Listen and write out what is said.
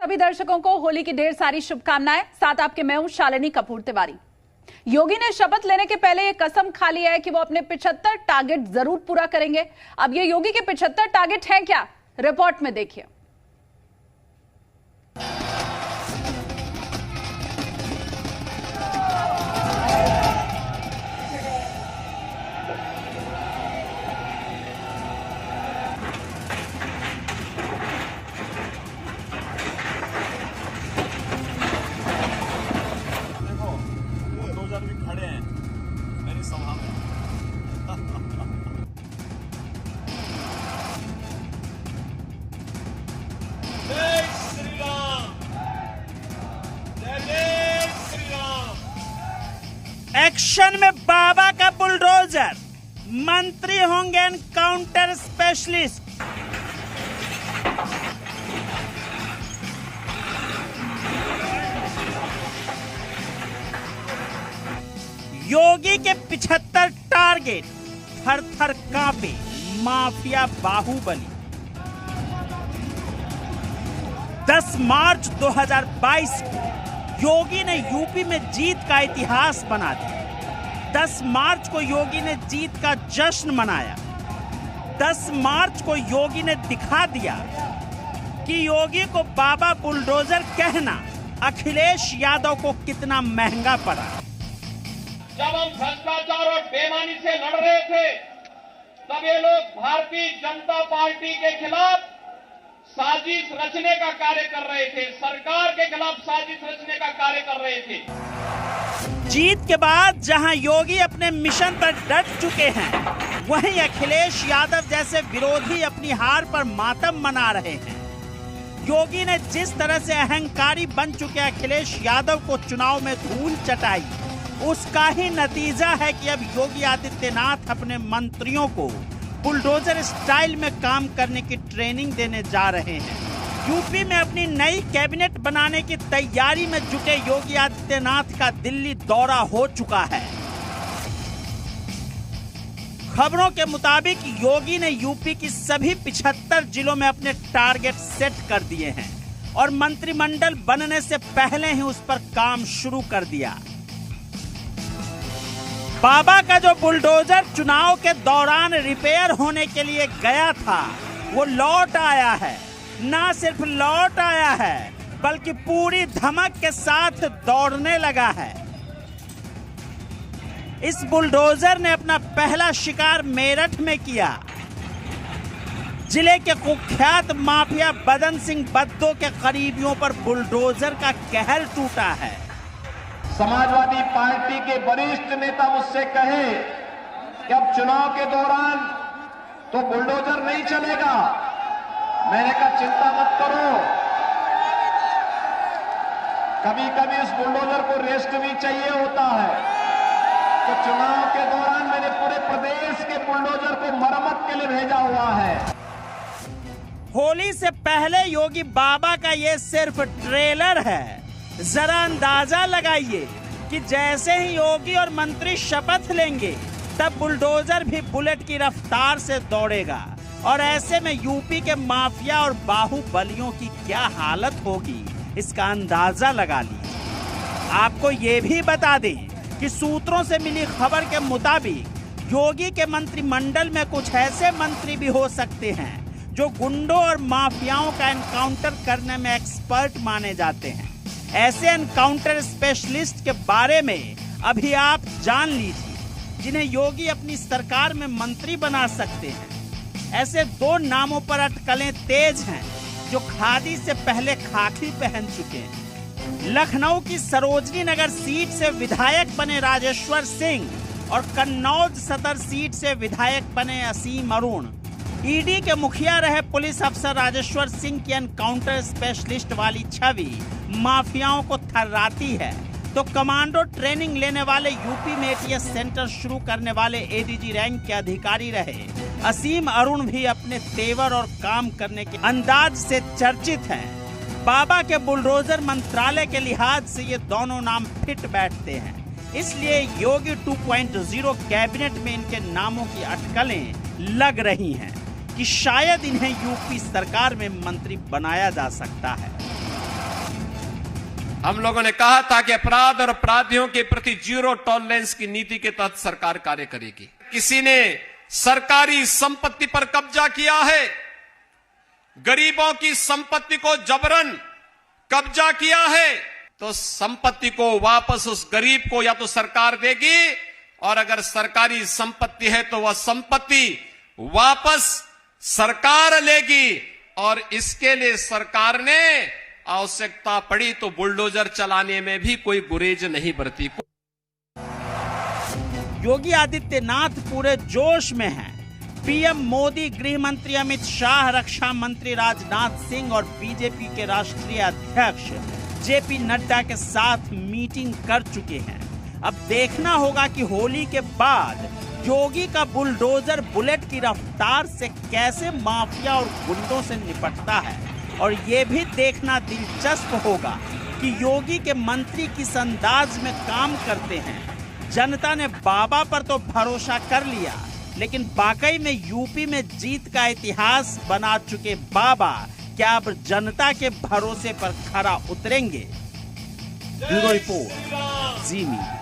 सभी दर्शकों को होली की ढेर सारी शुभकामनाएं। साथ आपके मैं हूं शालिनी कपूर तिवारी। योगी ने शपथ लेने के पहले ये कसम खा लिया है कि वो अपने 75 टारगेट जरूर पूरा करेंगे। अब ये योगी के 75 टारगेट हैं क्या, रिपोर्ट में देखिए। खड़े हैं मेरी सभा में। जय श्री राम, जय श्री राम। एक्शन में बाबा का बुलडोजर, मंत्री होंगे एनकाउंटर स्पेशलिस्ट। योगी के 75 टारगेट, थर थर कांपे माफिया बाहुबली। 10 मार्च 2022 को योगी ने यूपी में जीत का इतिहास बना दिया। 10 मार्च को योगी ने जीत का जश्न मनाया। 10 मार्च को योगी ने दिखा दिया कि योगी को बाबा बुलडोजर कहना अखिलेश यादव को कितना महंगा पड़ा। जब हम भ्रष्टाचार और बेईमानी से लड़ रहे थे, तब ये लोग भारतीय जनता पार्टी के खिलाफ साजिश रचने का कार्य कर रहे थे, सरकार के खिलाफ साजिश रचने का कार्य कर रहे थे। जीत के बाद जहां योगी अपने मिशन पर डट चुके हैं, वहीं अखिलेश यादव जैसे विरोधी अपनी हार पर मातम मना रहे हैं। योगी ने जिस तरह से अहंकारी बन चुके अखिलेश यादव को चुनाव में धूल चटाई, उसका ही नतीजा है कि अब योगी आदित्यनाथ अपने मंत्रियों को बुलडोजर स्टाइल में काम करने की ट्रेनिंग देने जा रहे हैं। यूपी में अपनी नई कैबिनेट बनाने की तैयारी में जुटे योगी आदित्यनाथ का दिल्ली दौरा हो चुका है। खबरों के मुताबिक योगी ने यूपी की सभी 75 जिलों में अपने टारगेट सेट कर दिए हैं और मंत्रिमंडल बनने से पहले ही उस पर काम शुरू कर दिया। बाबा का जो बुलडोजर चुनाव के दौरान रिपेयर होने के लिए गया था, वो लौट आया है। ना सिर्फ लौट आया है, बल्कि पूरी धमक के साथ दौड़ने लगा है। इस बुलडोजर ने अपना पहला शिकार मेरठ में किया। जिले के कुख्यात माफिया बदन सिंह बद्दो के करीबियों पर बुलडोजर का कहर टूटा है। समाजवादी पार्टी के वरिष्ठ नेता मुझसे कहे कि अब चुनाव के दौरान तो बुलडोजर नहीं चलेगा। मैंने कहा चिंता मत करो, कभी कभी उस बुलडोजर को रेस्ट भी चाहिए होता है। तो चुनाव के दौरान मैंने पूरे प्रदेश के बुलडोजर को मरम्मत के लिए भेजा हुआ है। होली से पहले योगी बाबा का ये सिर्फ ट्रेलर है। जरा अंदाजा लगाइए कि जैसे ही योगी और मंत्री शपथ लेंगे, तब बुलडोजर भी बुलेट की रफ्तार से दौड़ेगा और ऐसे में यूपी के माफिया और बाहुबलियों की क्या हालत होगी, इसका अंदाजा लगा लीजिए। आपको ये भी बता दें कि सूत्रों से मिली खबर के मुताबिक योगी के मंत्रिमंडल में कुछ ऐसे मंत्री भी हो सकते हैं जो गुंडों और माफियाओं का एनकाउंटर करने में एक्सपर्ट माने जाते हैं। ऐसे एनकाउंटर स्पेशलिस्ट के बारे में अभी आप जान लीजिए, जिन्हें योगी अपनी सरकार में मंत्री बना सकते हैं। ऐसे 2 नामों पर अटकलें तेज हैं जो खादी से पहले खाकी पहन चुके हैं। लखनऊ की सरोजनी नगर सीट से विधायक बने राजेश्वर सिंह और कन्नौज सदर सीट से विधायक बने असीम अरुण। ईडी के मुखिया रहे पुलिस अफसर राजेश्वर सिंह की एनकाउंटर स्पेशलिस्ट वाली छवि माफियाओं को थर्राती है, तो कमांडो ट्रेनिंग लेने वाले यूपी में एटीएस सेंटर शुरू करने वाले एडीजी रैंक के अधिकारी रहे असीम अरुण भी अपने तेवर और काम करने के अंदाज से चर्चित हैं। बाबा के बुलडोजर मंत्रालय के लिहाज से ये दोनों नाम फिट बैठते हैं, इसलिए योगी 2.0 कैबिनेट में इनके नामों की अटकलें लग रही हैं कि शायद इन्हें यूपी सरकार में मंत्री बनाया जा सकता है। हम लोगों ने कहा था कि अपराध और अपराधियों के प्रति जीरो टॉलरेंस की नीति के तहत सरकार कार्य करेगी। किसी ने सरकारी संपत्ति पर कब्जा किया है, गरीबों की संपत्ति को जबरन कब्जा किया है, तो संपत्ति को वापस उस गरीब को या तो सरकार देगी, और अगर सरकारी संपत्ति है तो वह संपत्ति वापस सरकार लेगी। और इसके लिए सरकार ने आवश्यकता पड़ी तो बुलडोजर चलाने में भी कोई गुरेज नहीं बरती। योगी आदित्यनाथ पूरे जोश में हैं। पीएम मोदी, गृह मंत्री अमित शाह, रक्षा मंत्री राजनाथ सिंह और बीजेपी के राष्ट्रीय अध्यक्ष जेपी नड्डा के साथ मीटिंग कर चुके हैं। अब देखना होगा कि होली के बाद योगी का बुलडोजर बुलेट की रफ्तार से कैसे माफिया और गुंडों से निपटता है। और ये भी देखना दिलचस्प होगा कि योगी के मंत्री किस अंदाज में काम करते हैं। जनता ने बाबा पर तो भरोसा कर लिया, लेकिन वाकई में यूपी में जीत का इतिहास बना चुके बाबा क्या अब जनता के भरोसे पर खरा उतरेंगे? ब्यूरो रिपोर्ट, जी मीडिया।